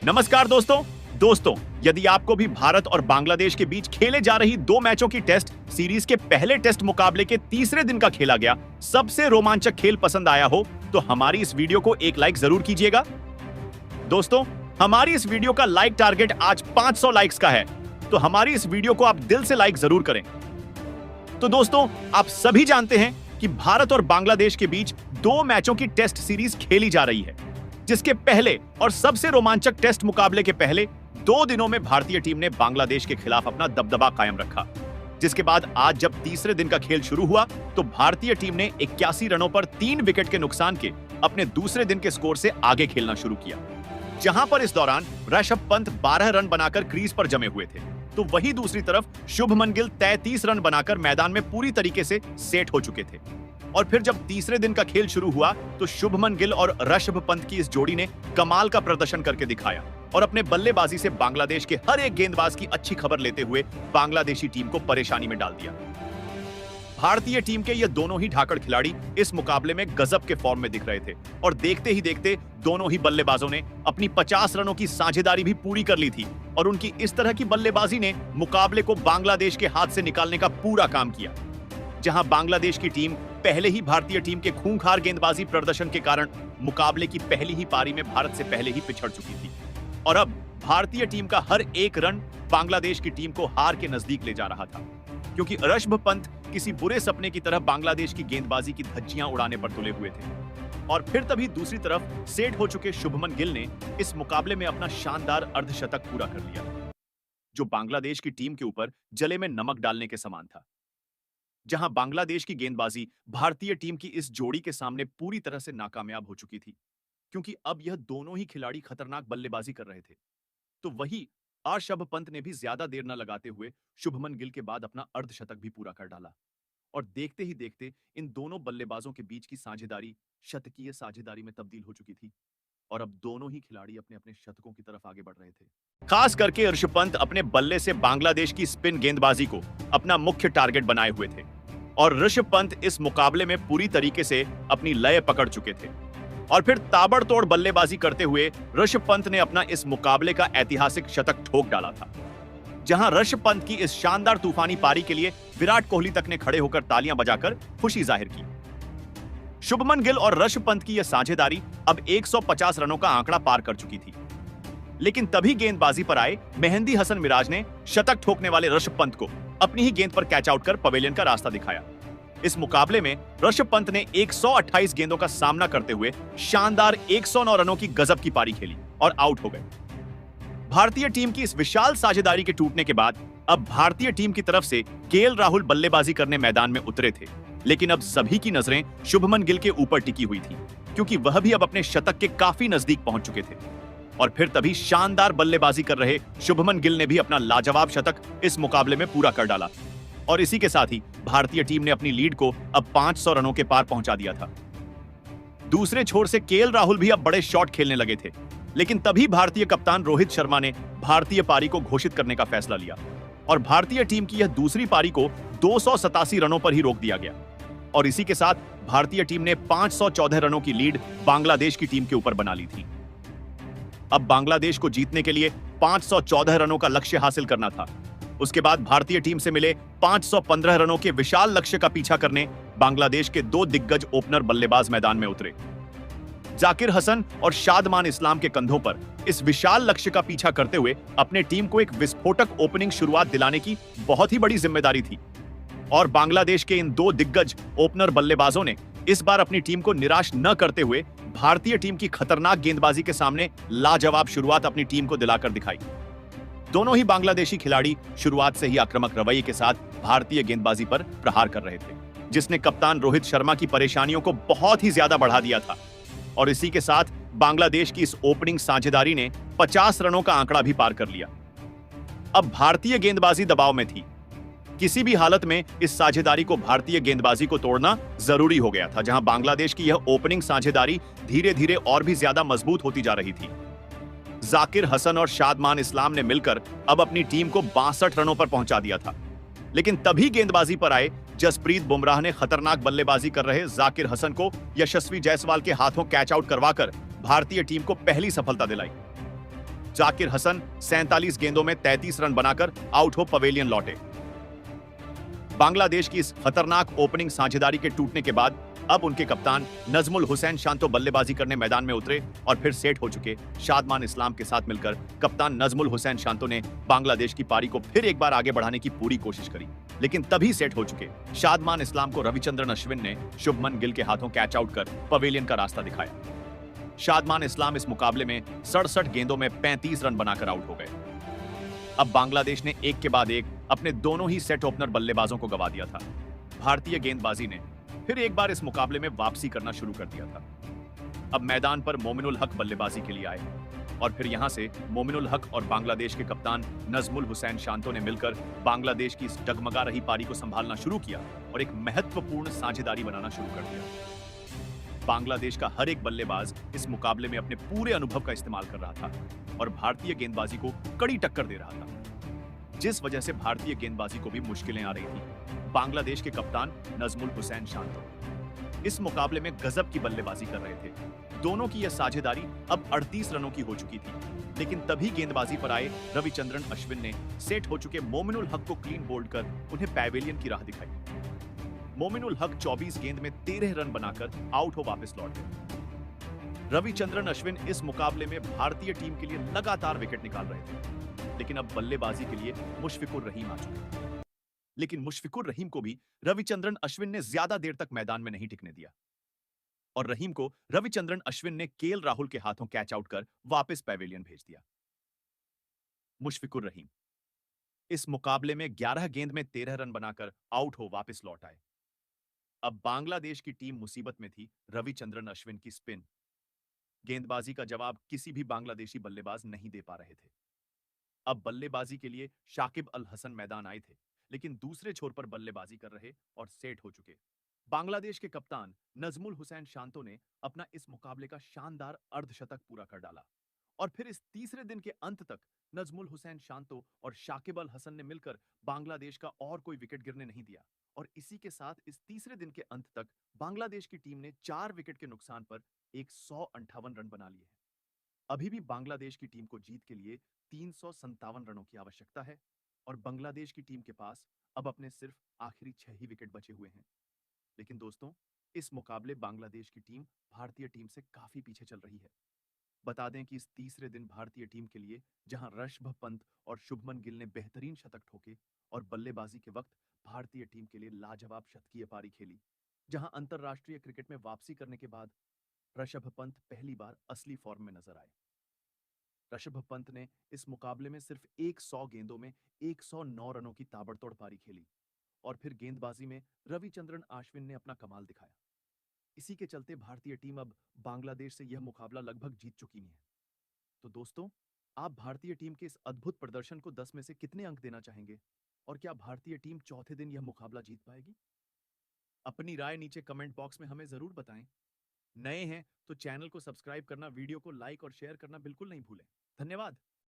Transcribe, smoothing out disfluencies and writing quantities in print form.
नमस्कार दोस्तों, यदि आपको भी भारत और बांग्लादेश के बीच खेले जा रही 2 मैचों की टेस्ट सीरीज के पहले टेस्ट मुकाबले के तीसरे दिन का खेला गया सबसे रोमांचक खेल पसंद आया हो तो हमारी इस वीडियो को एक लाइक जरूर कीजिएगा। दोस्तों, हमारी इस वीडियो का लाइक टारगेट आज 500 लाइक्स का है, तो हमारी इस वीडियो को आप दिल से लाइक जरूर करें। तो दोस्तों, आप सभी जानते हैं कि भारत और बांग्लादेश के बीच 2 मैचों की टेस्ट सीरीज खेली जा रही है, जिसके पहले और सबसे रोमांचक टेस्ट मुकाबले के पहले 2 दिनों में भारतीय टीम ने बांग्लादेश के खिलाफ अपना दबदबा कायम रखा। जिसके बाद आज जब तीसरे दिन का खेल शुरू हुआ तो भारतीय टीम ने 81 रनों पर 3 विकेट के नुकसान के अपने दूसरे दिन के स्कोर से आगे खेलना शुरू किया, जहां पर इस दौरान ऋषभ पंत 12 रन बनाकर क्रीज पर जमे हुए थे, तो वहीं दूसरी तरफ शुभमन गिल 33 रन बनाकर मैदान में पूरी तरीके से सेट हो चुके थे। और फिर जब तीसरे दिन का खेल शुरू हुआ तो शुभमन गिल और ऋषभ पंत की इस जोड़ी ने कमाल का प्रदर्शन करके दिखाया और अपने बल्लेबाजी से बांग्लादेश के हर एक गेंदबाज की अच्छी खबर लेते हुए बांग्लादेशी टीम को परेशानी में डाल दिया। भारतीय टीम के ये दोनों ही ढाकड़ खिलाड़ी इस मुकाबले में गजब के फॉर्म में दिख रहे थे और देखते ही देखते दोनों ही बल्लेबाजों ने अपनी 50 रनों की साझेदारी भी पूरी कर ली थी और उनकी इस तरह की बल्लेबाजी ने मुकाबले को बांग्लादेश के हाथ से निकालने का पूरा काम किया। जहां बांग्लादेश की टीम पहले ही भारतीय टीम के खूंखार गेंदबाजी प्रदर्शन के कारण मुकाबले की पहली ही पारी में भारत से पहले ही पिछड़ चुकी थी और अब भारतीय टीम का हर एक रन बांग्लादेश की टीम को हार के नजदीक ले जा रहा था, क्योंकि ऋषभ पंत किसी बुरे सपने की तरह बांग्लादेश की गेंदबाजी की धज्जियां उड़ाने पर तुले हुए थे। और फिर तभी दूसरी तरफ सेट हो चुके शुभमन गिल ने इस मुकाबले में अपना शानदार अर्धशतक पूरा कर लिया, जो बांग्लादेश की टीम के ऊपर जले में नमक डालने के समान था। जहां बांग्लादेश की गेंदबाजी भारतीय टीम की इस जोड़ी के सामने पूरी तरह से नाकामयाब हो चुकी थी, क्योंकि अब यह दोनों ही खिलाड़ी खतरनाक बल्लेबाजी कर रहे थे। तो वही ऋषभ पंत ने भी ज्यादा देर न लगाते हुए शुभमन गिल के बाद अपना अर्धशतक भी पूरा कर डाला और देखते ही देखते इन दोनों बल्लेबाजों के बीच की साझेदारी शतकीय साझेदारी में तब्दील हो चुकी थी और अब दोनों ही खिलाड़ी अपने अपने शतकों की तरफ आगे बढ़ रहे थे। खास करके ऋषभ पंत अपने बल्ले से बांग्लादेश की स्पिन गेंदबाजी को अपना मुख्य टारगेट बनाए हुए थे और ऋषभ पंत इस मुकाबले में पूरी तरीके से अपनी लय पकड़ चुके थे और फिर ताबड़तोड़ बल्लेबाजी करते हुए ऋषभ पंत ने अपना इस मुकाबले का ऐतिहासिक शतक ठोक डाला था। जहां ऋषभ पंत की इस शानदार तूफानी पारी के लिए विराट कोहली तक ने खड़े होकर तालियां बजाकर खुशी जाहिर की। शुभमन गिल और ऋषभ पंत की यह साझेदारी अब 150 रनों का आंकड़ा पार कर चुकी थी, लेकिन तभी गेंदबाजी पर आए मेहंदी हसन मिराज ने शतक ठोकने वाले ऋषभ पंत को अपनी ही गेंद पर कैच आउट कर पवेलियन का रास्ता दिखाया। इस मुकाबले में ऋषभ पंत ने 128 गेंदों का सामना करते हुए शानदार 109 रनों की गजब की पारी खेली और आउट हो गए। भारतीय टीम की इस विशाल साझेदारी के टूटने के बाद अब भारतीय टीम की तरफ से केएल राहुल बल्लेबाजी करने मैदान में उतरे थे, लेकिन अब सभी की नजरें शुभमन गिल के ऊपर टिकी हुई थी, क्योंकि वह भी अब अपने शतक के काफी नजदीक पहुंच चुके थे। और फिर तभी शानदार बल्लेबाजी कर रहे शुभमन गिल ने भी अपना लाजवाब शतक इस मुकाबले में पूरा कर डाला और इसी के साथ ही भारतीय टीम ने अपनी लीड को अब 500 रनों के पार पहुंचा दिया था। दूसरे छोर से केएल राहुल भी अब बड़े शॉट खेलने लगे थे, लेकिन तभी भारतीय कप्तान रोहित शर्मा ने भारतीय पारी को घोषित करने का फैसला लिया और भारतीय टीम की यह दूसरी पारी को 287 रनों पर ही रोक दिया गया और इसी के साथ भारतीय टीम ने 514 रनों की लीड बांग्लादेश की टीम के ऊपर बना ली थी। अब बांग्लादेश को जीतने के लिए 514 रनों का लक्ष्य हासिल करना था। उसके बाद भारतीय टीम से मिले 515 रनों के विशाल लक्ष्य का पीछा करने बांग्लादेश के 2 दिग्गज ओपनर बल्लेबाज मैदान में उतरे। जाकिर हसन और शादमान इस्लाम के कंधों पर इस विशाल लक्ष्य का पीछा करते हुए अपने टीम को एक विस्फोटक ओपनिंग शुरुआत दिलाने की बहुत ही बड़ी जिम्मेदारी थी और बांग्लादेश के इन 2 दिग्गज ओपनर बल्लेबाजों ने इस बार अपनी टीम को निराश न करते हुए भारतीय टीम की खतरनाक गेंदबाजी के सामने लाजवाब शुरुआत अपनी टीम को दिलाकर दिखाई। दोनों ही बांग्लादेशी खिलाड़ी शुरुआत से ही आक्रामक रवैये के साथ भारतीय गेंदबाजी पर प्रहार कर रहे थे, जिसने कप्तान रोहित शर्मा की परेशानियों को बहुत ही ज्यादा बढ़ा दिया था और इसी के साथ बांग्लादेश की इस ओपनिंग साझेदारी ने 50 रनों का आंकड़ा भी पार कर लिया। अब भारतीय गेंदबाजी दबाव में थी। किसी भी हालत में इस साझेदारी को भारतीय गेंदबाजी को तोड़ना जरूरी हो गया था, जहां बांग्लादेश की यह ओपनिंग साझेदारी धीरे धीरे और भी ज्यादा मजबूत होती जा रही थी। जाकिर हसन और शादमान इस्लाम ने मिलकर अब अपनी टीम को 62 रनों पर पहुंचा दिया था, लेकिन तभी गेंदबाजी पर आए जसप्रीत बुमराह ने खतरनाक बल्लेबाजी कर रहे जाकिर हसन को यशस्वी जायसवाल के हाथों कैच आउट करवाकर भारतीय टीम को पहली सफलता दिलाई। जाकिर हसन 47 गेंदों में 33 रन बनाकर आउट हो पवेलियन लौटे। बांग्लादेश की इस खतरनाक ओपनिंग साझेदारी के टूटने के बाद अब उनके कप्तान नजमुल हुसैन शांतो बल्लेबाजी करने मैदान में उतरे और फिर सेट हो चुके शादमान इस्लाम के साथ मिलकर कप्तान नजमुल हुसैन शांतो ने बांग्लादेश की पारी को फिर एक बार आगे बढ़ाने की पूरी कोशिश करी। लेकिन तभी सेट हो चुके शादमान इस्लाम को रविचंद्रन अश्विन ने शुभमन गिल के हाथों कैच आउट कर पवेलियन का रास्ता दिखाया। शादमान इस्लाम इस मुकाबले में 67 गेंदों में 35 रन बनाकर आउट हो गए। अब बांग्लादेश ने एक के बाद एक अपने दोनों ही सेट ओपनर बल्लेबाजों को गवा दिया था। भारतीय गेंदबाजी ने फिर एक बार इस मुकाबले में वापसी करना शुरू कर दिया था। अब मैदान पर मोमिनुल हक बल्लेबाजी के लिए आए और फिर यहां से मोमिनुल हक और बांग्लादेश के कप्तान नजमुल हुसैन शांतो ने मिलकर बांग्लादेश की इस डगमगा रही पारी को संभालना शुरू किया और एक महत्वपूर्ण साझेदारी बनाना शुरू कर दिया। बांग्लादेश का हर एक बल्लेबाज इस मुकाबले में अपने पूरे अनुभव का इस्तेमाल कर रहा था और भारतीय गेंदबाजी को कड़ी टक्कर दे रहा था, जिस वजह से भारतीय गेंदबाजी को भी मुश्किलें आ रही थी। बांग्लादेश के कप्तान नजमुल हुसैन शांतो इस मुकाबले में गजब की बल्लेबाजी कर रहे थे। दोनों की यह साझेदारी अब 38 रनों की हो चुकी थी, लेकिन तभी गेंदबाजी पर आए रविचंद्रन अश्विन ने सेट हो चुके मोमिनुल हक को क्लीन बोल्ड कर उन्हें पैवेलियन की राह दिखाई। मोमिनुल हक 24 गेंद में 13 रन बनाकर आउट हो वापस लौट गए। रविचंद्रन अश्विन इस मुकाबले में भारतीय टीम के लिए लगातार विकेट निकाल रहे थे, लेकिन अब बल्लेबाजी के लिए मुशफिकुर रहीम आ चुके। लेकिन मुशफिकुर रहीम को भी रविचंद्रन अश्विन ने ज्यादा देर तक मैदान में नहीं टिकने दिया और रहीम को रविचंद्रन अश्विन ने केएल राहुल के हाथों कैच आउट कर वापस पैवेलियन भेज दिया। मुशफिकुर रहीम इस मुकाबले में 11 गेंद में 13 रन बनाकर आउट हो वापस लौट आए। अब बांग्लादेश की टीम मुसीबत में थी। रविचंद्रन अश्विन की स्पिन गेंदबाजी का जवाब किसी भी बांग्लादेशी बल्लेबाज नहीं दे पा रहे थे। अब बल्लेबाजी के लिए शाकिब अल हसन मैदान आए थे, लेकिन दूसरे छोर पर बल्लेबाजी कर रहे और सेट हो चुके बांग्लादेश के कप्तान नजमुल हुसैन शांतो ने अपना इस मुकाबले का शानदार अर्धशतक पूरा कर डाला और फिर इस तीसरे दिन के अंत तक नजमुल हुसैन शांतो और शाकिब अल हसन ने मिलकर बांग्लादेश का और कोई विकेट गिरने नहीं दिया और इसी के साथ इस तीसरे दिन के अंत तक बांग्लादेश की टीम ने 4 विकेट के नुकसान पर 158 रन बना लिए हैं। अभी भी बांग्लादेश की टीम को जीत के लिए 357 रनों की आवश्यकता है और बांग्लादेश की टीम के पास अब अपने सिर्फ आखिरी 6 ही विकेट बचे हुए हैं। लेकिन दोस्तों, इस मुकाबले बांग्लादेश की टीम भारतीय टीम से काफी पीछे चल रही है। बता दें कि इस तीसरे दिन भारतीय टीम के लिए जहां ऋषभ पंत और शुभमन गिल ने बेहतरीन शतक ठोके और बल्लेबाजी के वक्त भारतीय टीम के लिए लाजवाब शतकीय पारी खेली, जहां अंतरराष्ट्रीय क्रिकेट में वापसी करने के बाद ऋषभ पंत पहली बार असली फॉर्म में नजर आए। ऋषभ पंत ने इस मुकाबले में सिर्फ 100 गेंदों में 109 रनों की ताबड़तोड़ पारी खेली और फिर गेंदबाजी में रविचंद्रन अश्विन ने अपना कमाल दिखाया। इसी के चलते भारतीय टीम अब बांग्लादेश से यह मुकाबला लगभग जीत चुकी है। तो दोस्तों, आप भारतीय टीम के इस अद्भुत प्रदर्शन को 10 में से कितने अंक देना चाहेंगे और क्या भारतीय टीम चौथे दिन यह मुकाबला जीत पाएगी? अपनी राय नीचे कमेंट बॉक्स में हमें जरूर बताएं। नए हैं तो चैनल को सब्सक्राइब करना, वीडियो को लाइक और शेयर करना बिल्कुल नहीं भूलें। धन्यवाद।